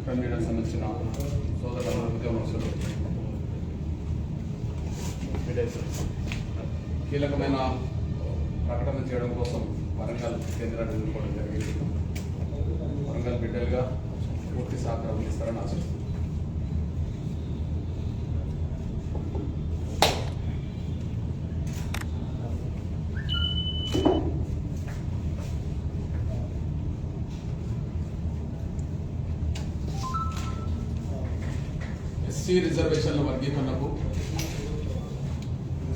మీడియాకు సంబంధించిన సోదరులు ఉద్యోగస్తులు కీలకమైన ప్రకటన చేయడం కోసం వరంగల్ కేంద్రాన్ని ఎన్నుకోవడం జరిగింది. వరంగల్ బిడ్డలుగా పూర్తి సహకారం ఇస్తారని ఆశిస్తున్నాను. ఎస్సీ రిజర్వేషన్ల వర్గీకరణకు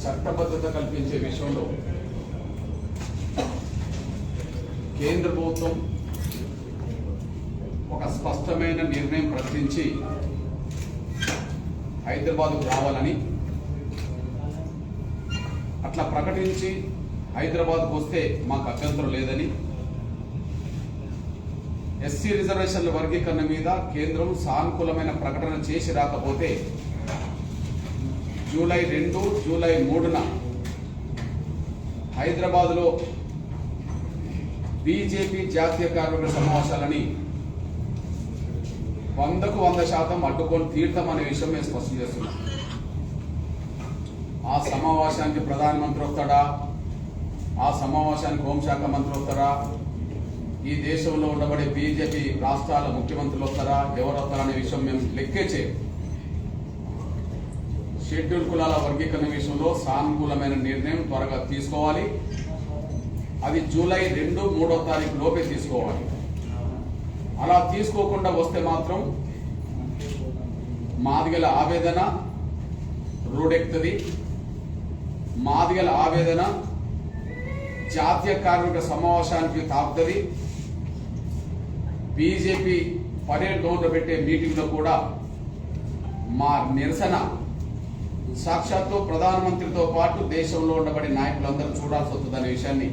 చట్టబద్ధత కల్పించే విషయంలో కేంద్ర ప్రభుత్వం ఒక స్పష్టమైన నిర్ణయం ప్రకటించి హైదరాబాద్కు రావాలని, అట్లా ప్రకటించి హైదరాబాద్కు వస్తే మాకు అభ్యంతరం లేదని, ఎస్సీ రిజర్వేషన్ల వర్గీకరణ మీద కేంద్రం సానుకూలమైన ప్రకటన చేసి రాకపోతే జూలై 2, జూలై 3న హైదరాబాద్లో బీజేపీ జాతీయ కార్యవర్గ సమావేశాలని 100కు 100% అడ్డుకొని తీర్థమనే విషయం మేము స్పష్టం చేస్తున్నాం. ఆ సమావేశానికి ప్రధానమంత్రి వస్తాడా, ఆ సమావేశానికి హోంశాఖ మంత్రి వస్తారా, ఈ దేశంలో ఉండబడే బీజేపీ రాష్ట్రాల ముఖ్యమంత్రులు వస్తారా, ఎవరు వస్తారా అనే విషయం మేము లెక్కే చేయం. షెడ్యూల్ కులాల వర్గీకరణ విషయంలో సానుకూలమైన నిర్ణయం త్వరగా తీసుకోవాలి. అది జూలై 2, 3వ తారీఖు లోపే తీసుకోవాలి. అలా తీసుకోకుండా వస్తే మాత్రం మాదిగల ఆవేదన రోడెక్కుతుంది. మాదిగల ఆవేదన జాతీయ కార్మిక సమావేశానికి తాకుతుంది. బీజేపీ పరేడ్ గ్రౌండ్లో పెట్టే మీటింగ్లో కూడా మా నిరసన సాక్షాత్తు ప్రధానమంత్రితో పాటు దేశంలో ఉండబడే నాయకులందరూ చూడాల్సి వస్తుందనే విషయాన్ని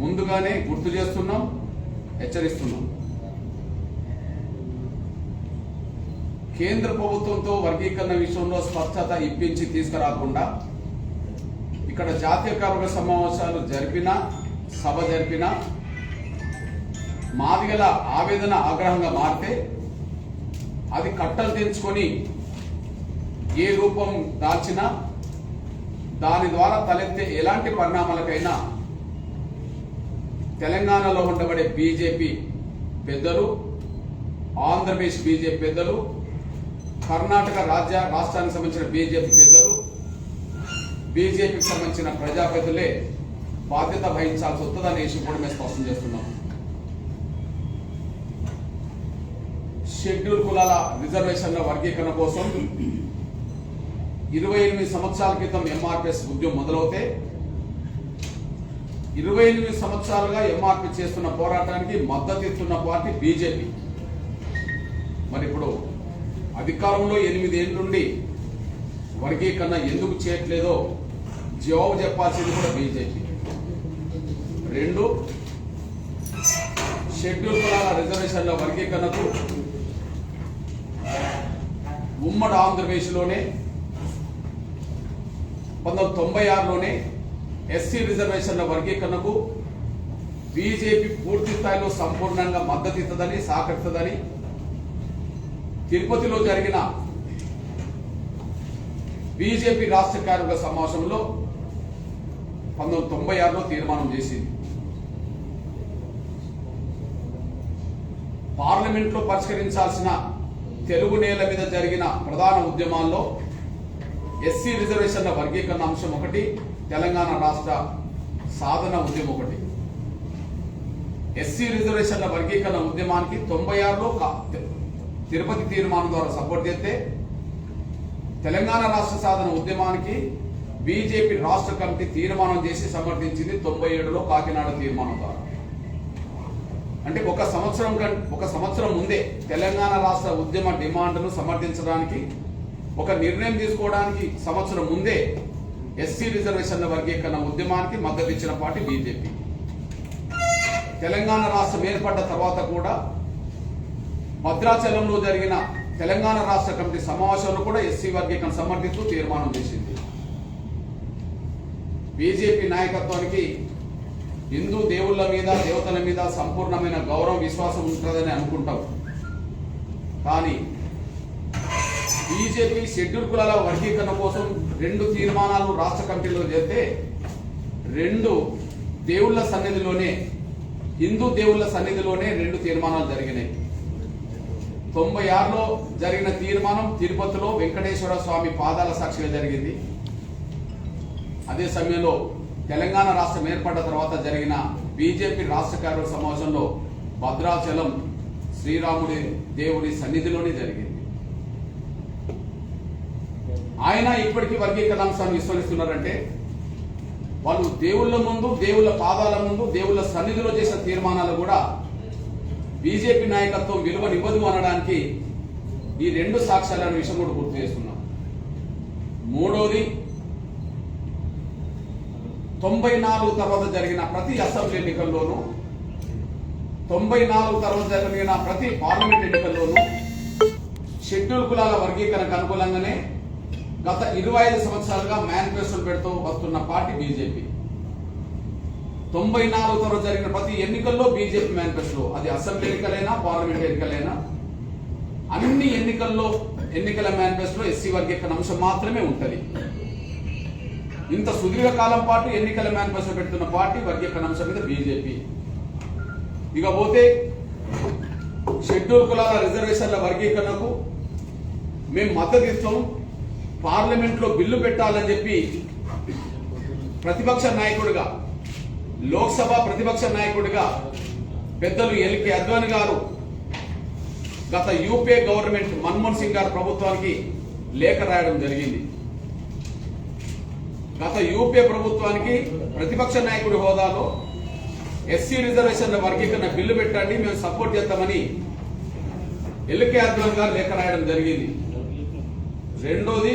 ముందుగానే గుర్తు చేస్తున్నాం, హెచ్చరిస్తున్నాం. కేంద్ర ప్రభుత్వంతో వర్గీకరణ విషయంలో స్పష్టత ఇప్పించి తీసుకురాకుండా ఇక్కడ జాతీయ కార్మిక సమావేశాలు జరిపినా, సభ జరిపినా మాదిగల ఆవేదన ఆగ్రహంగా మారితే అది కట్టలు తెంచుకొని ఏ రూపం దాల్చినా దాని ద్వారా తలెత్తే ఎలాంటి పరిణామాలకైనా తెలంగాణలో ఉండబడే బీజేపీ పెద్దలు, ఆంధ్రప్రదేశ్ బీజేపీ పెద్దలు, కర్ణాటక రాష్ట్రానికి సంబంధించిన బీజేపీ పెద్దలు, బీజేపీకి సంబంధించిన ప్రజాప్రతినిధులే బాధ్యత వహించాల్సి వస్తుందనే విషయం కూడా మేము స్పష్టం చేస్తున్నాం. షెడ్యూల్ కులాల రిజర్వేషన్ల వర్గీకరణ కోసం 28 సంవత్సరాల క్రితం ఎంఆర్పిఎస్ ఉద్యమం మొదలవుతే 28 సంవత్సరాలుగా ఎంఆర్పి చేస్తున్న పోరాటానికి మద్దతు ఇస్తున్న పార్టీ బీజేపీ. మరి ఇప్పుడు అధికారంలో 8 ఏళ్ళ నుండి వర్గీకరణ ఎందుకు చేయట్లేదో జవాబు చెప్పాల్సింది కూడా బీజేపీ. 2, షెడ్యూల్ కులాల రిజర్వేషన్ల వర్గీకరణకు ఉమ్మడి ఆంధ్రప్రదేశ్లోనే 1996లోనే ఎస్సీ రిజర్వేషన్ల వర్గీకరణకు బీజేపీ పూర్తి స్థాయిలో సంపూర్ణంగా మద్దతు ఇస్తుందని, సహకరిస్తుందని తిరుపతిలో జరిగిన బీజేపీ రాష్ట్ర కార్యవర్గ సమావేశంలో 1996లో తీర్మానం చేసింది. పార్లమెంట్లో పరిష్కరించాల్సిన తెలుగు నేల మీద జరిగిన ప్రధాన ఉద్యమాల్లో ఎస్సీ రిజర్వేషన్ల వర్గీకరణ అంశం ఒకటి, తెలంగాణ రాష్ట్ర సాధన ఉద్యమం ఒకటి. ఎస్సీ రిజర్వేషన్ల వర్గీకరణ ఉద్యమానికి 96లో తిరుపతి తీర్మానం ద్వారా సపోర్ట్ చేస్తే, తెలంగాణ రాష్ట్ర సాధన ఉద్యమానికి బీజేపీ రాష్ట్ర కమిటీ తీర్మానం చేసి సమర్థించింది 97లో కాకినాడ తీర్మానం ద్వారా. అంటే ఒక సంవత్సరం ముందే తెలంగాణ రాష్ట్ర ఉద్యమ డిమాండ్ను సమర్థించడానికి, ఒక నిర్ణయం తీసుకోవడానికి సంవత్సరం ముందే ఎస్సీ రిజర్వేషన్ల వర్గీకరణ ఉద్యమానికి మద్దతు ఇచ్చిన పార్టీ బీజేపీ. తెలంగాణ రాష్ట్రం ఏర్పడ్డ తర్వాత కూడా భద్రాచలంలో జరిగిన తెలంగాణ రాష్ట్ర కమిటీ సమావేశంలో కూడా ఎస్సీ వర్గీకరణ సమర్థిస్తూ తీర్మానం చేసింది. బీజేపీ నాయకత్వానికి హిందూ దేవుళ్ళ మీద, దేవతల మీద సంపూర్ణమైన గౌరవం, విశ్వాసం ఉంటుందని అనుకుంటాం. కానీ బీజేపీ షెడ్యూల్ కులాల వర్గీకరణ కోసం 2 తీర్మానాలు రాష్ట్ర కమిటీలో చేస్తే 2 దేవుళ్ళ సన్నిధిలోనే, హిందూ దేవుళ్ళ సన్నిధిలోనే 2 తీర్మానాలు జరిగినాయి. 96లో జరిగిన తీర్మానం తిరుపతిలో వెంకటేశ్వర స్వామి పాదాల సాక్షిగా జరిగింది. అదే సమయంలో తెలంగాణ రాష్ట్రం ఏర్పడ్డ తర్వాత జరిగిన బీజేపీ రాష్ట్ర కార్యవర్గ సమావేశంలో భద్రాచలం శ్రీరాముడి దేవుడి సన్నిధిలోనే జరిగింది. ఆయన ఇప్పటికీ వర్గీకరణ అంశాన్ని విస్మరిస్తున్నారంటే వాళ్ళు దేవుళ్ళ ముందు, దేవుళ్ళ పాదాల ముందు, దేవుళ్ళ సన్నిధిలో చేసిన తీర్మానాలు కూడా బీజేపీ నాయకత్వం విలువనివ్వదు అనడానికి ఈ 2 సాక్ష్యాలనే విషయం కూడా గుర్తు చేస్తున్నాం. మూడోది, 94 తర్వాత జరిగిన ప్రతి అసెంబ్లీ ఎన్నికల్లోనూ, 94 తర్వాత జరిగిన ప్రతి పార్లమెంట్ ఎన్నికల్లోనూ షెడ్యూల్ కులాల వర్గీకరణకు అనుకూలంగానే గత 25 సంవత్సరాలుగా మేనిఫెస్టోలు పెడుతూ వస్తున్న పార్టీ బీజేపీ. 94 తర్వాత జరిగిన ప్రతి ఎన్నికల్లో బీజేపీ మేనిఫెస్టో, అది అసెంబ్లీ ఎన్నికలైనా పార్లమెంట్ ఎన్నికలైనా అన్ని ఎన్నికల మేనిఫెస్టోలో ఎస్సీ వర్గీకరణ అంశం మాత్రమే ఉంటుంది. ఇంత సుదీర్ఘకాలం పాటు ఎన్నికల మేనిఫెస్టో పెడుతున్న పార్టీ వర్గీకరణ అంశం మీద బీజేపీ. ఇకపోతే షెడ్యూల్ కులాల రిజర్వేషన్ల వర్గీకరణకు మేము మద్దతు ఇస్తాం, పార్లమెంట్లో బిల్లు పెట్టాలని చెప్పి ప్రతిపక్ష నాయకుడిగా, లోక్సభ ప్రతిపక్ష నాయకుడిగా పెద్దలు ఎల్కే అద్వానీ గారు గత యూపీఏ గవర్నమెంట్ మన్మోహన్ సింగ్ గారు ప్రభుత్వానికి లేఖ రాయడం జరిగింది. గత యూపీఏ ప్రభుత్వానికి ప్రతిపక్ష నాయకుడి హోదాలో ఎస్సీ రిజర్వేషన్ల వర్గీకరణ బిల్లు పెట్టండి, మేము సపోర్ట్ చేద్దామని ఎల్కే అద్వానీ గారు లేఖ రాయడం జరిగింది. రెండోది,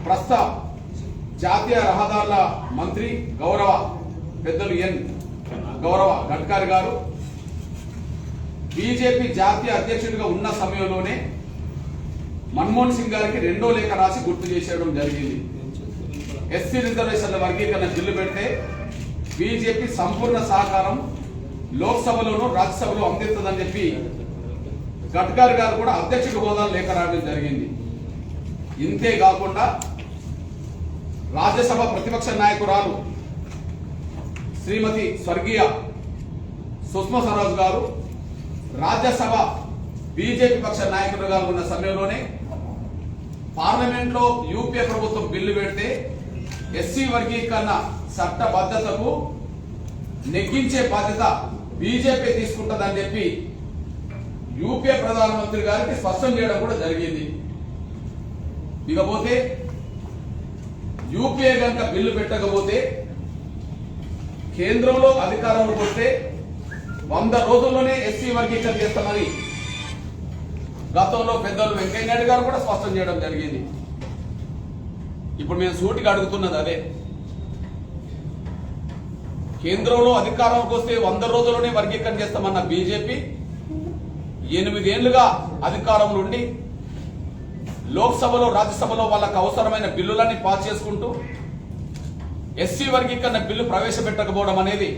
ప్రస్తుత జాతీయ రహదారుల మంత్రి గౌరవ పెద్దలు గౌరవ గడ్కరీ గారు బీజేపీ జాతీయ అధ్యక్షుడిగా ఉన్న సమయంలోనే మన్మోహన్ సింగ్ గారికి 2వ లేఖ రాసి గుర్తు చేసేయడం జరిగింది. ఎస్సీ రిజర్వేషన్ల వర్గీకరణ బిల్లు పెడితే బీజేపీ సంపూర్ణ సహకారం లోక్సభలోనూ రాజ్యసభలో అందిస్తుందని చెప్పి గడ్కరీ గారు కూడా అధ్యక్షుడి హోదా లేఖ రాయడం జరిగింది. ఇంతే కాకుండా రాజ్యసభ ప్రతిపక్ష నాయకురాలు శ్రీమతి స్వర్గీయ సుష్మా స్వరాజ్ గారు రాజ్యసభ బీజేపీ పక్ష నాయకులుగా ఉన్న సమయంలోనే పార్లమెంట్లో యూపీఏ ప్రభుత్వం బిల్లు పెడితే ఎస్సీ వర్గీకరణ చట్టబద్ధతకు నెగ్గించే బాధ్యత బీజేపీ తీసుకుంటుందని చెప్పి యూపీఏ ప్రధానమంత్రి గారికి స్పష్టం చేయడం కూడా జరిగింది. ఇకపోతే యూపీఏ కనుక బిల్లు పెట్టకపోతే కేంద్రంలో అధికారంలోకి వస్తే 100 రోజుల్లోనే ఎస్సీ వర్గీకరణ చేస్తామని గతంలో పెద్దలు వెంకయ్య నాయుడు గారు కూడా స్పష్టం చేయడం జరిగింది. ఇప్పుడు మేము సూటిగా అడుగుతున్నది అదే, కేంద్రంలో అధికారంలోకి వస్తే 100 రోజుల్లోనే వర్గీకరణ చేస్తామన్న బీజేపీ 8 ఏళ్లుగా అధికారంలో ఉండి లోక్సభలో రాజ్యసభలో వాళ్ళకు అవసరమైన బిల్లులన్నీ పాస్ చేసుకుంటూ ఎస్సీ వర్గీకరణ బిల్లు ప్రవేశపెట్టకపోవడం అనేది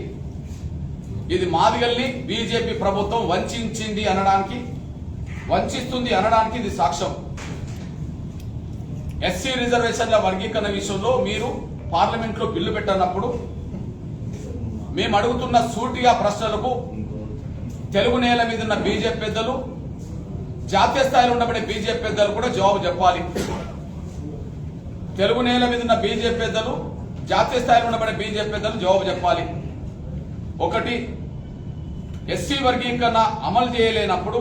ఇది మాదిగల్ని బీజేపీ ప్రభుత్వం వంచింది అనడానికి, వంచిస్తుంది అనడానికి ఇది సాక్ష్యం. ఎస్సీ రిజర్వేషన్ల వర్గీకరణ విషయంలో మీరు పార్లమెంట్లో బిల్లు పెట్టనప్పుడు మేము అడుగుతున్న సూటిగా ప్రశ్నలకు తెలుగు నేల మీద ఉన్న బీజేపీ పెద్దలు, జాతీయ స్థాయిలో ఉండబడే బీజేపీ పెద్దలు కూడా జవాబు చెప్పాలి. తెలుగు నేల మీద ఉన్న బీజేపీ పెద్దలు, జాతీయ స్థాయిలో ఉండబడే బీజేపీ పెద్దలు జవాబు చెప్పాలి. ఒకటి, ఎస్సీ వర్గీకరణ అమలు చేయలేనప్పుడు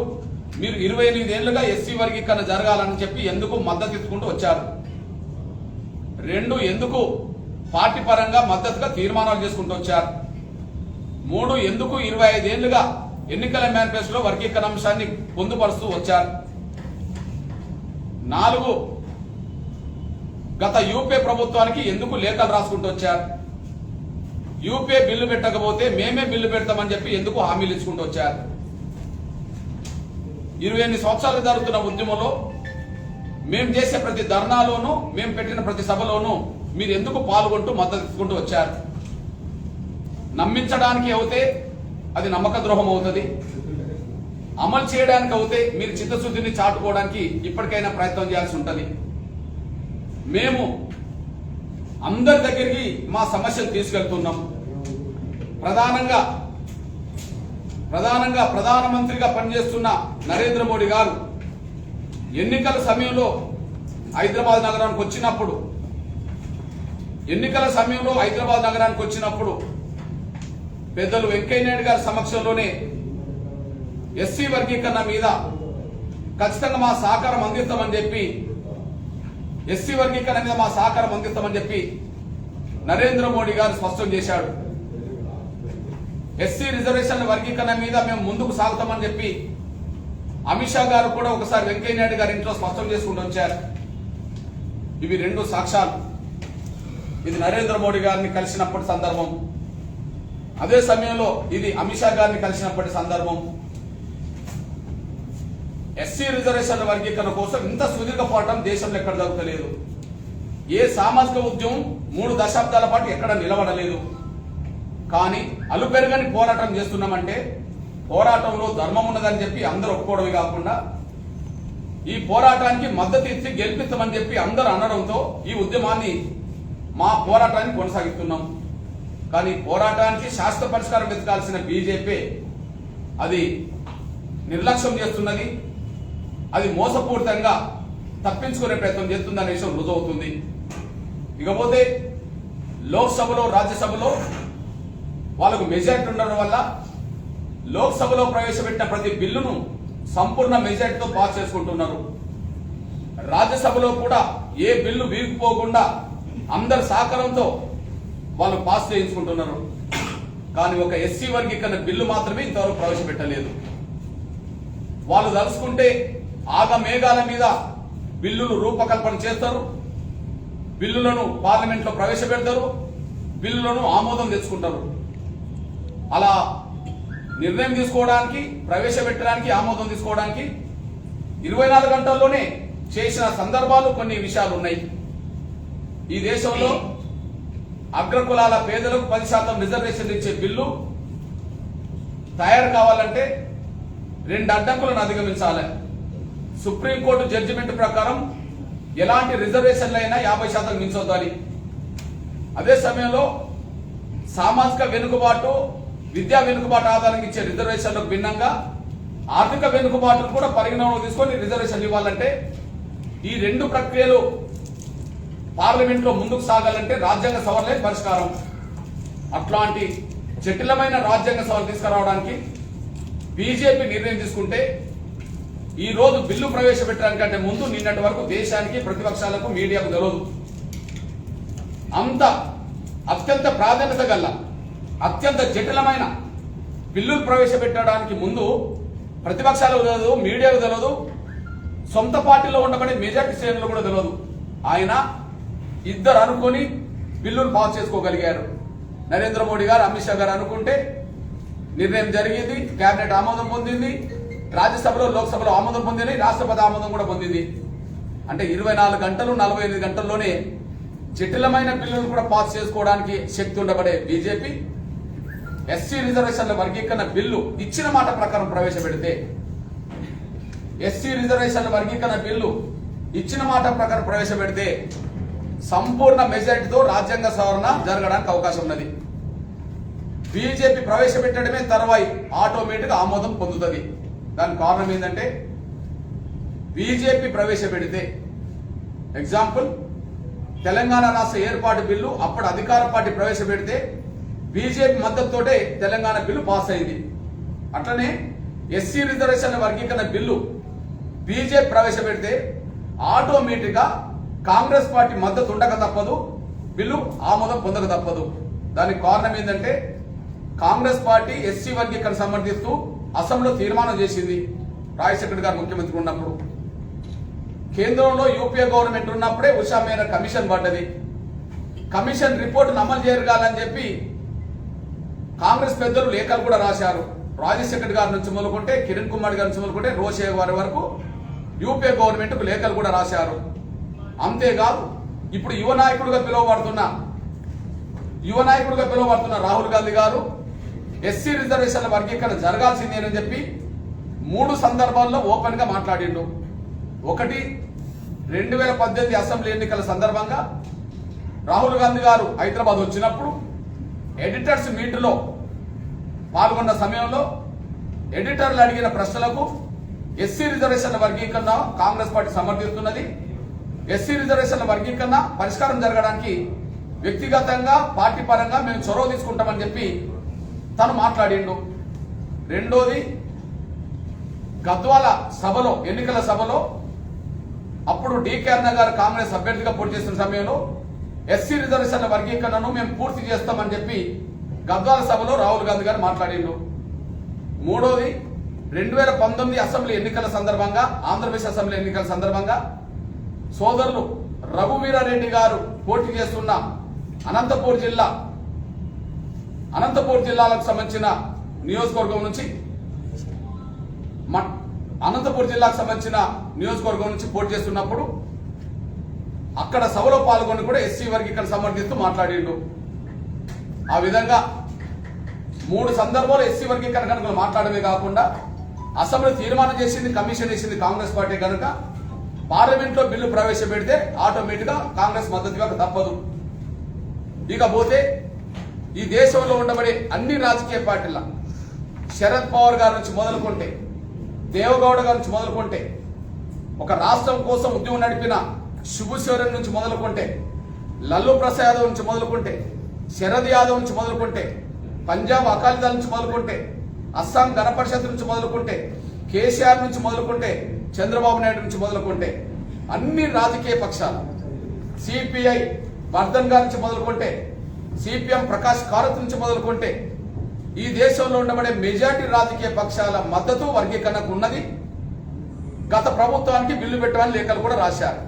మీరు 28 ఏళ్లుగా ఎస్సీ వర్గీకరణ జరగాలని చెప్పి ఎందుకు మద్దతు ఇచ్చుకుంటూ వచ్చారు? 2, ఎందుకు పార్టీ పరంగా మద్దతుగా తీర్మానాలు చేసుకుంటూ వచ్చారు? 3, ఎందుకు 25 ఏళ్లుగా ఎన్నికల మేనిఫెస్టోలో వర్గీకరణ అంశాన్ని పొందుపరుస్తూ వచ్చారు? 4, గత యూపీఏ ప్రభుత్వానికి ఎందుకు లేఖలు రాసుకుంటూ వచ్చారు? యూపీఏ బిల్లు పెట్టకపోతే మేమే బిల్లు పెడతామని చెప్పి ఎందుకు హామీలు ఇచ్చుకుంటూ వచ్చారు? 28 సంవత్సరాలు జరుగుతున్న ఉద్యమంలో మేము చేసే ప్రతి ధర్నాలోనూ, మేము పెట్టిన ప్రతి సభలోనూ మీరు ఎందుకు పాల్గొంటూ మద్దతు ఇచ్చుకుంటూ వచ్చారు? నమ్మించడానికి అవుతే అది నమ్మక ద్రోహం అవుతుంది, అమలు చేయడానికి అవుతే మీరు చిత్తశుద్ధిని చాటుకోవడానికి ఇప్పటికైనా ప్రయత్నం చేయాల్సి ఉంటుంది. మేము అందరి దగ్గరికి మా సమస్యలు తీసుకెళ్తున్నాం. ప్రధానంగా ప్రధానమంత్రిగా పనిచేస్తున్న నరేంద్ర మోడీ గారు ఎన్నికల సమయంలో హైదరాబాద్ నగరానికి వచ్చినప్పుడు పెద్దలు వెంకయ్య నాయుడు గారి సమక్షంలోనే ఎస్సీ వర్గీకరణ మీద ఖచ్చితంగా మా సహకారం అందిస్తామని చెప్పి నరేంద్ర మోడీ గారు స్పష్టం చేశాడు. ఎస్సీ రిజర్వేషన్ల వర్గీకరణ మీద మేము ముందుకు సాగుతామని చెప్పి అమిత్ షా గారు కూడా ఒకసారి వెంకయ్య నాయుడు గారి ఇంట్లో స్పష్టం చేసుకుంటూ వచ్చారు. ఇవి రెండు సాక్ష్యాలు. ఇది నరేంద్ర మోడీ గారిని కలిసినప్పటి సందర్భం, అదే సమయంలో ఇది అమిత్ షా గారిని కలిసినప్పటి సందర్భం. ఎస్సీ రిజర్వేషన్ల వర్గీకరణ కోసం ఇంత సుదీర్ఘ పోరాటం దేశంలో ఎక్కడ జరుగుతలేదు. ఏ సామాజిక ఉద్యమం 3 దశాబ్దాల పాటు ఎక్కడ నిలబడలేదు. కానీ అలుపెరగని పోరాటం చేస్తున్నామంటే పోరాటంలో ధర్మం ఉన్నదని చెప్పి అందరూ ఒప్పుకోవడమే కాకుండా ఈ పోరాటానికి మద్దతు ఇచ్చి గెలిపిస్తామని చెప్పి అందరూ అనడంతో ఈ ఉద్యమాన్ని మా పోరాటాన్ని కొనసాగిస్తున్నాం. కానీ పోరాటానికి శాశ్వత పరిష్కారం వెతకాల్సిన బీజేపీ అది నిర్లక్ష్యం చేస్తున్నది. అది మోసపూరితంగా తప్పించుకునే ప్రయత్నం చేస్తుందనే విషయం రుజువుతుంది. ఇకపోతే లోక్సభలో రాజ్యసభలో వాళ్ళకు మెజారిటీ ఉండడం వల్ల లోక్సభలో ప్రవేశపెట్టిన ప్రతి బిల్లును సంపూర్ణ మెజారిటీతో పాస్ చేసుకుంటున్నారు. రాజ్యసభలో కూడా ఏ బిల్లు వీగిపోకుండా అందరి సహకారంతో వాళ్ళు పాస్ చేయించుకుంటున్నారు. కానీ ఒక ఎస్సీ వర్గీకరణ బిల్లు మాత్రమే ఇంతవరకు ప్రవేశపెట్టలేదు. వాళ్ళు తలుచుకుంటే ఆగమేఘాల మీద బిల్లులు రూపకల్పన చేస్తారు, బిల్లులను పార్లమెంట్లో ప్రవేశపెడతారు, బిల్లులను ఆమోదం తెచ్చుకుంటారు. అలా నిర్ణయం తీసుకోవడానికి, ప్రవేశపెట్టడానికి, ఆమోదం తీసుకోవడానికి 24 గంటల్లోనే చేసిన సందర్భాలు కొన్ని విషయాలు ఉన్నాయి. ఈ దేశంలో అగ్రకులాల పేదలకు 10% రిజర్వేషన్ ఇచ్చే బిల్లు తయారు కావాలంటే 2 అడ్డంకులను అధిగమించాలి. సుప్రీంకోర్టు జడ్జిమెంట్ ప్రకారం ఎలాంటి రిజర్వేషన్లు అయినా 50% మించొద్దని. అదే సమయంలో సామాజిక వెనుకబాటు, విద్యా వెనుకబాటు ఆధారంగా ఇచ్చే రిజర్వేషన్లకు భిన్నంగా ఆర్థిక వెనుకబాటును కూడా పరిగణనలో తీసుకొని రిజర్వేషన్లు ఇవ్వాలంటే ఈ 2 ప్రక్రియలు పార్లమెంట్ లో ముందుకు సాగాలంటే రాజ్యాంగ సవరణలే పరిష్కారం. అట్లాంటి జటిలమైన రాజ్యాంగ సవరణ తీసుకురావడానికి బీజేపీ నిర్ణయం తీసుకుంటే ఈ రోజు బిల్లు ప్రవేశపెట్టడానికంటే ముందు నిన్నటి వరకు దేశానికి, ప్రతిపక్షాలకు, మీడియాకు తెలియదు. అంత అత్యంత ప్రాధాన్యత గల అత్యంత జటిలమైన బిల్లులు ప్రవేశపెట్టడానికి ముందు ప్రతిపక్షాలకు తెలియదు, మీడియాకు తెలియదు, సొంత పార్టీలో ఉండబడే మెజార్టీ శ్రేణులు కూడా తెలియదు. ఆయన ఇద్దరు అనుకొని బిల్లును పాస్ చేసుకోగలిగారు. నరేంద్ర మోడీ గారు, అమిత్ షా గారు అనుకుంటే నిర్ణయం జరిగింది, కేబినెట్ ఆమోదం పొందింది, రాజ్యసభలో, లోక్సభలో ఆమోదం పొందింది, రాష్ట్రపతి ఆమోదం కూడా పొందింది. అంటే 24 గంటలు, 48 గంటల్లోనే జటిలమైన బిల్లును కూడా పాస్ చేసుకోవడానికి శక్తి ఉండబడే బీజేపీ ఎస్సీ రిజర్వేషన్ల వర్గీకరణ బిల్లు ఇచ్చిన మాట ప్రకారం ప్రవేశపెడితే, ఎస్సీ రిజర్వేషన్ల వర్గీకరణ బిల్లు ఇచ్చిన మాట ప్రకారం ప్రవేశపెడితే సంపూర్ణ మెజారిటీతో రాజ్యాంగ సవరణ జరగడానికి అవకాశం ఉన్నది. బీజేపీ ప్రవేశపెట్టడమే తర్వాయి ఆటోమేటిక్ ఆమోదం పొందుతుంది. దానికి కారణం ఏంటంటే బీజేపీ ప్రవేశపెడితే, ఎగ్జాంపుల్ తెలంగాణ రాష్ట్ర ఏర్పాటు బిల్లు అప్పుడు అధికార పార్టీ ప్రవేశపెడితే బీజేపీ మద్దతుతోటే తెలంగాణ బిల్లు పాస్ అయింది. అట్లనే ఎస్సీ రిజర్వేషన్ల వర్గీకరణ బిల్లు బీజేపీ ప్రవేశపెడితే ఆటోమేటిక్ గా కాంగ్రెస్ పార్టీ మద్దతు ఉండక తప్పదు, బిల్లు ఆమోదం పొందక తప్పదు. దానికి కారణం ఏంటంటే కాంగ్రెస్ పార్టీ ఎస్సీ వర్గీకరణ సమర్థిస్తూ అసెంబ్లీలో తీర్మానం చేసింది. రాజశేఖర్ గారు ముఖ్యమంత్రి ఉన్నప్పుడు, కేంద్రంలో యూపీఏ గవర్నమెంట్ ఉన్నప్పుడే ఉషా మేర కమిషన్ పడ్డది. కమిషన్ రిపోర్టును అమలు జరగాలని చెప్పి కాంగ్రెస్ పెద్దలు లేఖలు కూడా రాశారు. రాజశేఖర్ గారి నుంచి మొదలుకుంటే, కిరణ్ కుమార్ గారి నుంచి మొదలుకుంటే, రోషే గారి వరకు యూపీఏ గవర్నమెంట్ కు లేఖలు కూడా రాశారు. అంతేకాదు ఇప్పుడు యువ నాయకుడుగా పిలువబడుతున్న రాహుల్ గాంధీ గారు ఎస్సీ రిజర్వేషన్ల వర్గీకరణ జరగాల్సిందేనని చెప్పి 3 సందర్భాల్లో ఓపెన్ గా మాట్లాడిండు. ఒకటి 2018 అసెంబ్లీ ఎన్నికల సందర్భంగా రాహుల్ గాంధీ గారు హైదరాబాద్ వచ్చినప్పుడు ఎడిటర్స్ మీట్లో పాల్గొన్న సమయంలో ఎడిటర్లు అడిగిన ప్రశ్నలకు ఎస్సీ రిజర్వేషన్ల వర్గీకరణ కాంగ్రెస్ పార్టీ సమర్థిస్తున్నది. ఎస్సీ రిజర్వేషన్ల వర్గీకరణ పరిష్కారం జరగడానికి వ్యక్తిగతంగా పార్టీ పరంగా మేము చొరవ తీసుకుంటామని చెప్పి తను మాట్లాడిండు. రెండోది గద్వాల సభలో ఎన్నికల సభలో అప్పుడు డికే అన్న గారు కాంగ్రెస్ అభ్యర్థిగా పోటీ చేస్తున్న సమయంలో ఎస్సీ రిజర్వేషన్ల వర్గీకరణను మేము పూర్తి చేస్తామని చెప్పి గద్వాల సభలో రాహుల్ గాంధీ గారు మాట్లాడిండు. మూడోది 2019 అసెంబ్లీ ఎన్నికల సందర్భంగా ఆంధ్రప్రదేశ్ అసెంబ్లీ ఎన్నికల సందర్భంగా సోదరులు రఘువీరారెడ్డి గారు పోటీ చేస్తున్న అనంతపూర్ జిల్లాలకు సంబంధించిన నియోజకవర్గం నుంచి అనంతపూర్ జిల్లాకు సంబంధించిన నియోజకవర్గం నుంచి పోటీ చేస్తున్నప్పుడు అక్కడ సభలో పాల్గొని కూడా ఎస్సీ వర్గీకరణ సమర్థిస్తూ మాట్లాడిండు. ఆ విధంగా 3 సందర్భాలు ఎస్సీ వర్గీకరణ కనుక మాట్లాడమే కాకుండా అసెంబ్లీ తీర్మానం చేసింది, కమిషన్ వేసింది కాంగ్రెస్ పార్టీ కనుక పార్లమెంట్ లో బిల్లు ప్రవేశపెడితే ఆటోమేటిక్ గా కాంగ్రెస్ మద్దతుగా తప్పదు. ఇకపోతే ఈ దేశంలో ఉండబడే అన్ని రాజకీయ పార్టీల శరద్ పవార్ గారి నుంచి మొదలుకుంటే, దేవగౌడ గారి నుంచి మొదలుకుంటే, ఒక రాష్ట్రం కోసం ఉద్యమం నడిపిన శుభశౌర్యం నుంచి మొదలుకుంటే, లల్లు ప్రసాద్ యాదవ్ నుంచి మొదలుకుంటే, శరద్ యాదవ్ నుంచి మొదలుకుంటే, పంజాబ్ అకాలీదళ్ నుంచి మొదలుకుంటే, అస్సాం గణపరిషత్ నుంచి మొదలుకుంటే, కేసీఆర్ నుంచి మొదలుకుంటే, చంద్రబాబు నాయుడు నుంచి మొదలుకుంటే అన్ని రాజకీయ పక్షాలు, సిపిఐ వర్ధన్ గారి నుంచి మొదలుకుంటే, సిపిఎం ప్రకాష్ కారత్ నుంచి మొదలుకుంటే ఈ దేశంలో ఉండబడే మెజారిటీ రాజకీయ పక్షాల మద్దతు వర్గీకరణకు ఉన్నది. గత ప్రభుత్వానికి బిల్లు పెట్టమని లేఖలు కూడా రాశారు.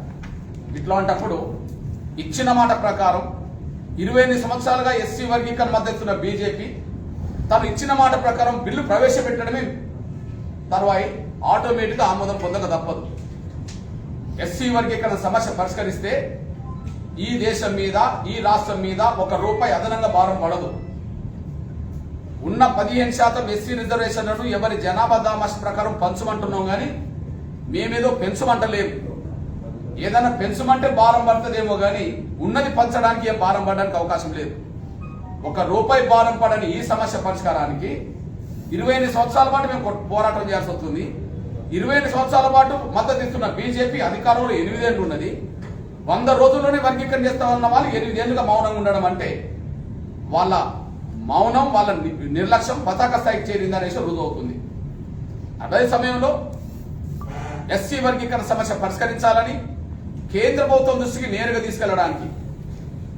ఇట్లాంటప్పుడు ఇచ్చిన మాట ప్రకారం 28 సంవత్సరాలుగా ఎస్సీ వర్గీకరణ మద్దతున్న బీజేపీ తను ఇచ్చిన మాట ప్రకారం బిల్లు ప్రవేశపెట్టడమే తర్వాయి ఆటోమేటిక్ గా ఆమోదం పొందక తప్పదు. ఎస్సీ వర్గీకరణ సమస్య పరిష్కరిస్తే ఈ దేశం మీద, ఈ రాష్ట్రం మీద ₹1 అదనంగా భారం పడదు. ఉన్న 15% ఎస్సీ రిజర్వేషన్లను ఎవరి జనాభా దామాష ప్రకారం పంచమంటున్నాం కానీ మేమేదో పెంచమంటలేము. ఏదైనా పెంచమంటే భారం పడుతుందేమో కానీ ఉన్నది పంచడానికి ఏం భారం పడడానికి అవకాశం లేదు. ₹1 భారం పడని ఈ సమస్య పరిష్కారానికి 28 సంవత్సరాల పాటు మేము పోరాటం చేయాల్సి వస్తుంది. 28 సంవత్సరాల పాటు మద్దతు ఇస్తున్న బీజేపీ అధికారంలో 8 ఏళ్ళు ఉన్నది. 100 రోజుల్లోనే వర్గీకరణ చేస్తామన్న వాళ్ళు 8 ఏళ్లుగా మౌనంగా ఉండడం అంటే వాళ్ళ మౌనం, వాళ్ళ నిర్లక్ష్యం పతాక స్థాయికి చేరిందనేసి రుజువు అవుతుంది. అదే సమయంలో ఎస్సీ వర్గీకరణ సమస్య పరిష్కరించాలని కేంద్ర ప్రభుత్వం దృష్టికి నేరుగా తీసుకెళ్లడానికి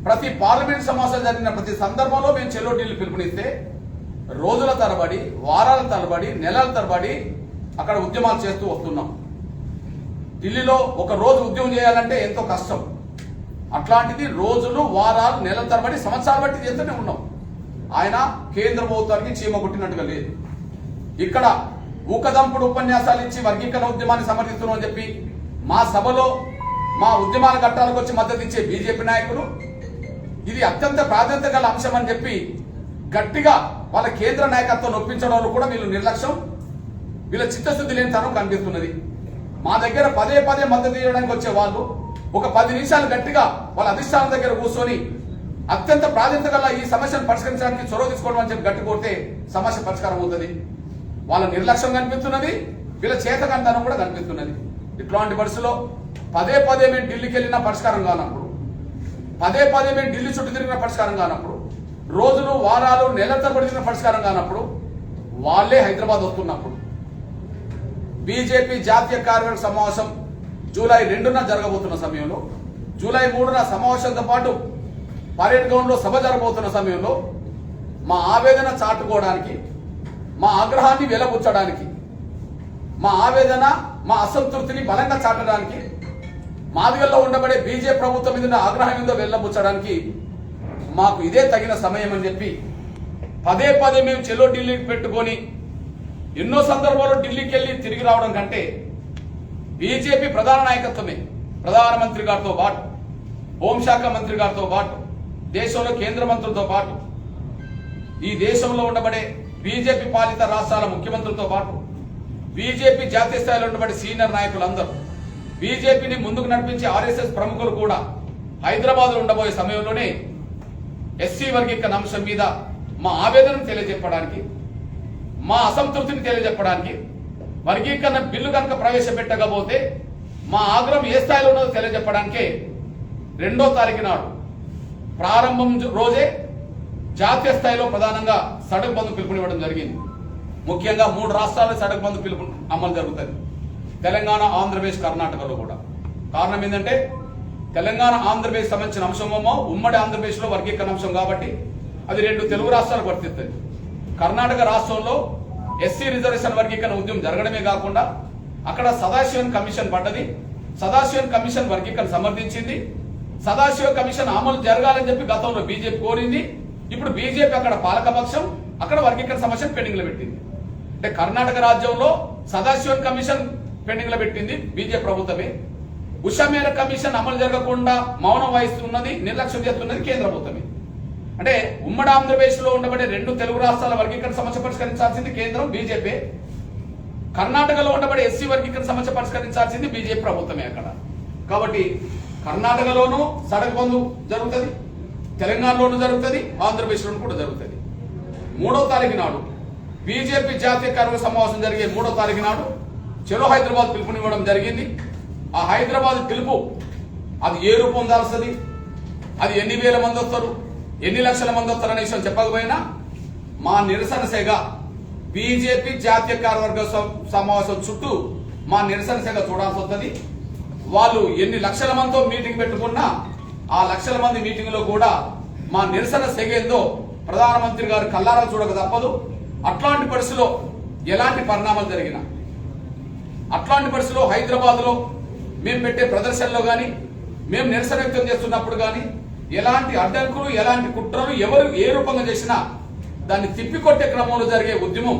ప్రతి పార్లమెంట్ సమావేశం జరిగిన ప్రతి సందర్భంలో మేము చెల్లో ఢిల్లీ పిలుపునిస్తే రోజుల తరబడి, వారాల తరబడి, నెలల తరబడి అక్కడ ఉద్యమాలు చేస్తూ వస్తున్నాం. ఢిల్లీలో ఒక రోజు ఉద్యమం చేయాలంటే ఎంతో కష్టం. అట్లాంటిది రోజులు, వారాలు, నెలల తరబడి, సంవత్సరాలు బట్టి చేస్తూనే ఉన్నాం. ఆయన కేంద్ర ప్రభుత్వానికి చీమ కొట్టినట్టుగా లేదు. ఇక్కడ ఊకదంపుడు ఉపన్యాసాలు ఇచ్చి వర్గీకరణ ఉద్యమాన్ని సమర్థిస్తున్నాం అని చెప్పి మా సభలో మా ఉద్యమాల ఘట్టాలకు వచ్చి మద్దతు ఇచ్చే బీజేపీ నాయకులు ఇది అత్యంత ప్రాధాన్యత గల అంశం అని చెప్పి గట్టిగా వాళ్ళ కేంద్ర నాయకత్వం ఒప్పించడంలో కూడా వీళ్ళు నిర్లక్ష్యం, వీళ్ళ చిత్తశుద్ధి లేనితనం కనిపిస్తున్నది. మా దగ్గర పదే మద్దతు ఇవ్వడానికి వచ్చే వాళ్ళు ఒక 10 నిమిషాలు గట్టిగా వాళ్ళ అధిష్టానం దగ్గర కూర్చొని అత్యంత ప్రాధాన్యత గల ఈ సమస్యను పరిష్కరించడానికి చొరవ తీసుకోవడం అని చెప్పి గట్టి కొడితే సమస్య పరిష్కారం అవుతుంది. వాళ్ళ నిర్లక్ష్యం కనిపిస్తున్నది, వీళ్ళ చేతకంతనం కూడా కనిపిస్తున్నది. ఇట్లాంటి పరిస్థితుల్లో పదే మేము ఢిల్లీకి వెళ్ళినా పరిష్కారం కానప్పుడు, పదే మేము ఢిల్లీ చుట్టూ తిరిగిన పరిష్కారం కానప్పుడు, రోజులు, వారాలు, నెలల తరబడి తిరిగిన పరిష్కారం కానప్పుడు, వాళ్ళే హైదరాబాద్ వస్తున్నప్పుడు బీజేపీ జాతీయ కార్యవర్గ సమావేశం జూలై 2న జరగబోతున్న సమయంలో, జూలై 3న సమావేశంతో పాటు పరేడ్ గ్రౌండ్ లో సభ జరగబోతున్న సమయంలో మా ఆవేదన చాటుకోవడానికి, మా ఆగ్రహాన్ని వెలబుచ్చడానికి, మా ఆవేదన, మా అసంతృప్తిని బలంగా చాటడానికి, మాదిగల్లో ఉండబడే బీజేపీ ప్రభుత్వం మీద ఆగ్రహం మీద వెళ్ళబుచ్చడానికి మాకు ఇదే తగిన సమయం అని చెప్పి పదే మేము చెల్లో ఢిల్లీకి పెట్టుకొని ఎన్నో సందర్భాల్లో ఢిల్లీకి వెళ్ళి తిరిగి రావడం కంటే బీజేపీ ప్రధాన నాయకత్వమే ప్రధానమంత్రి గారితో పాటు, హోంశాఖ మంత్రి గారితో పాటు, దేశంలో కేంద్ర మంత్రులతో పాటు, ఈ దేశంలో ఉండబడే బీజేపీ పాలిత రాష్ట్రాల ముఖ్యమంత్రులతో పాటు బీజేపీ జాతీయ స్థాయిలో ఉన్నటువంటి సీనియర్ నాయకులందరూ, బీజేపీని ముందుకు నడిపించే ఆర్ఎస్ఎస్ ప్రముఖులు కూడా హైదరాబాద్లో ఉండబోయే సమయంలోనే ఎస్సీ వర్గీకరణ అంశం మీద మా ఆవేదనను తెలియజెప్పడానికి, మా అసంతృప్తిని తెలియజెప్పడానికి, వర్గీకరణ బిల్లు కనుక ప్రవేశపెట్టకపోతే మా ఆగ్రహం ఏ స్థాయిలో ఉన్నదో తెలియజెప్పడానికే 2వ తారీఖు నాడు ప్రారంభం రోజే జాతీయ స్థాయిలో ప్రధానంగా సడక్ బంద్ పిలుపునివ్వడం జరిగింది. ముఖ్యంగా 3 రాష్ట్రాల్లో సడక్ బంద్ పిలుపు అమలు జరుగుతుంది, తెలంగాణ, ఆంధ్రప్రదేశ్, కర్ణాటకలో కూడా. కారణం ఏంటంటే తెలంగాణ, ఆంధ్రప్రదేశ్ సంబంధించిన అంశమేమో ఉమ్మడి ఆంధ్రప్రదేశ్లో వర్గీకరణ అంశం కాబట్టి అది 2 తెలుగు రాష్ట్రాలకు వర్తిస్తుంది. కర్ణాటక రాష్ట్రంలో ఎస్సీ రిజర్వేషన్ వర్గీకరణ ఉద్యమం జరగడమే కాకుండా అక్కడ సదాశివన్ కమిషన్ పడ్డది. సదాశివన్ కమిషన్ వర్గీకరణ సమర్థించింది. సదాశివ కమిషన్ అమలు జరగాలని చెప్పి గతంలో బీజేపీ కోరింది. ఇప్పుడు బీజేపీ అక్కడ పాలకపక్షం, అక్కడ వర్గీకరణ సమస్యను పెండింగ్ లో పెట్టింది. అంటే కర్ణాటక రాజ్యంలో సదాశివన్ కమిషన్ పెండింగ్ లో పెట్టింది బీజేపీ ప్రభుత్వమే. ఉషా మేర కమిషన్ అమలు జరగకుండా మౌనం వహిస్తున్నది, నిర్లక్ష్యం చేస్తున్నది కేంద్ర ప్రభుత్వమే. అంటే ఉమ్మడి ఆంధ్రప్రదేశ్ లో ఉండబడే 2 తెలుగు రాష్ట్రాల వర్గీకరణ సమస్య పరిష్కరించాల్సింది కేంద్రం, బీజేపీ. కర్ణాటకలో ఉండబడే ఎస్సీ వర్గీకరణ సమస్య పరిష్కరించాల్సింది బీజేపీ ప్రభుత్వమే అక్కడ. కాబట్టి కర్ణాటకలోనూ సడక్ బంద్ జరుగుతుంది, తెలంగాణలోనూ జరుగుతుంది, ఆంధ్రప్రదేశ్లోనూ కూడా జరుగుతుంది. 3వ తారీఖు నాడు బీజేపీ జాతీయ కార్యవర్గ సమావేశం జరిగే 3వ తారీఖు నాడు చలో హైదరాబాద్ పిలుపునివ్వడం జరిగింది. ఆ హైదరాబాద్ పిలుపు అది ఏ రూపం దాల్స్తుంది, అది ఎన్ని వేల మంది వస్తారు, ఎన్ని లక్షల మంది వస్తారు అనే విషయం చెప్పకపోయినా మా నిరసన సేగ బీజేపీ జాతీయ కార్యవర్గ సమావేశం చుట్టూ మా నిరసన సేగ చూడాల్సి వస్తుంది. వాళ్ళు ఎన్ని లక్షల మందితో మీటింగ్ పెట్టుకున్నా ఆ లక్షల మంది మీటింగ్ లో కూడా మా నిరసన సెగ ఏందో ప్రధానమంత్రి గారు కల్లారా చూడక తప్పదు. అట్లాంటి పరిస్థితిలో ఎలాంటి పరిణామాలు జరిగినా, అట్లాంటి పరిస్థితిలో హైదరాబాద్ లో మేము పెట్టే ప్రదర్శనలో గాని, మేము నిరసన వ్యక్తం చేస్తున్నప్పుడు గాని ఎలాంటి అడ్డంకులు, ఎలాంటి కుట్రలు ఎవరు ఏ రూపంగా చేసినా దాన్ని తిప్పికొట్టే క్రమంలో జరిగే ఉద్యమం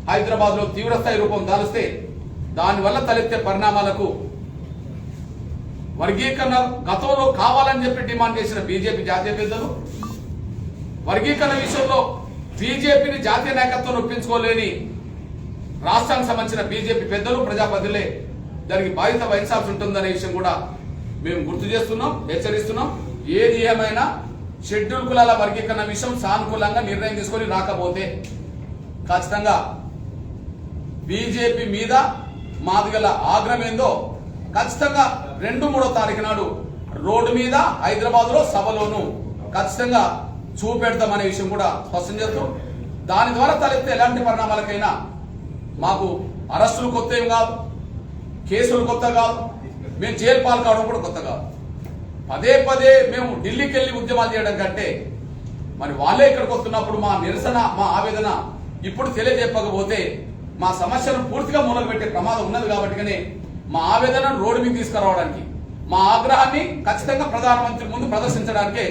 హైదరాబాద్ లో తీవ్రస్థాయి రూపం దాలిస్తే దానివల్ల తలెత్తే పరిణామాలకు వర్గీకరణ గతంలో కావాలని చెప్పి డిమాండ్ చేసిన బీజేపీ జాతీయ పెద్దలు, వర్గీకరణ విషయంలో బీజేపీని జాతీయ నాయకత్వం ఒప్పించుకోలేని రాష్ట్రానికి సంబంధించిన బీజేపీ పెద్దలు, ప్రజాప్రతినిధులే దానికి బాధ్యత వహించాల్సి ఉంటుందనే విషయం కూడా మేము గుర్తు చేస్తున్నాం, హెచ్చరిస్తున్నాం. ఏది ఏమైనా షెడ్యూల్ కులాల వర్గీకరణ విషయం సానుకూలంగా నిర్ణయం తీసుకొని రాకపోతే ఖచ్చితంగా బీజేపీ మీద మాది గల ఆగ్రహం ఏందో ఖచ్చితంగా 2-3వ తారీఖు నాడు రోడ్డు మీద హైదరాబాద్ లో సభలోను ఖచ్చితంగా చూపెడతామనే విషయం కూడా స్పష్టం చేస్తూ, దాని ద్వారా తలెత్తే ఎలాంటి పరిణామాలకైనా మాకు అరెస్టులు కొత్త ఏం కాదు, కేసులు కొత్త కాదు, మేము జైలు పాలు కావడం కూడా కొత్త కాదు. పదే పదే మేము ఢిల్లీకి వెళ్ళి ఉద్యమాలు చేయడం కంటే మరి వాళ్ళే ఇక్కడికి వస్తున్నప్పుడు మా నిరసన, మా ఆవేదన ఇప్పుడు తెలియజెప్పకపోతే మా సమస్యను పూర్తిగా మూలలు పెట్టే ప్రమాదం ఉన్నది. కాబట్టి మా ఆవేదనను రోడ్డు మీద తీసుకురావడానికి, మా ఆగ్రహాన్ని ఖచ్చితంగా ప్రధానమంత్రి ముందు ప్రదర్శించడానికే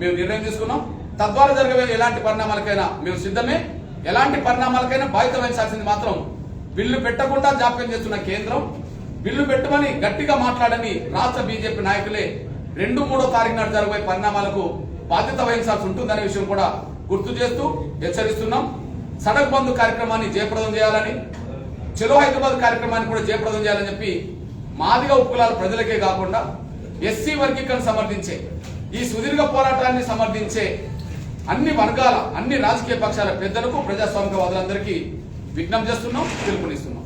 మేము నిర్ణయం తీసుకున్నాం. తద్వారా జరిగే ఎలాంటి పరిణామాలకైనా మేము సిద్ధమే. ఎలాంటి పరిణామాలకైనా బాధ్యత వహించాల్సింది మాత్రం బిల్లు పెట్టకుండా జాప్యం చేస్తున్న కేంద్రం, బిల్లు పెట్టమని గట్టిగా మాట్లాడని రాష్ట్ర బీజేపీ నాయకులే 2-3వ తారీఖు నాడు జరగబోయే పరిణామాలకు బాధ్యత వహించాల్సి ఉంటుందనే విషయం కూడా గుర్తు చేస్తూ హెచ్చరిస్తున్నాం. సడక్ బంద్ కార్యక్రమాన్ని జయప్రదం చేయాలని, చలో హైదరాబాద్ కార్యక్రమాన్ని కూడా జయప్రదం చేయాలని చెప్పి మాదిగ ఉపకులాల ప్రజలకే కాకుండా ఎస్సీ వర్గీకరణ సమర్థించే, ఈ సుదీర్ఘ పోరాటాన్ని సమర్థించే అన్ని వర్గాల, అన్ని రాజకీయ పక్షాల పెద్దలకు, ప్రజాస్వామికవాదులందరికీ విజ్ఞప్తి చేస్తున్నాం, పిలుపునిస్తున్నాం.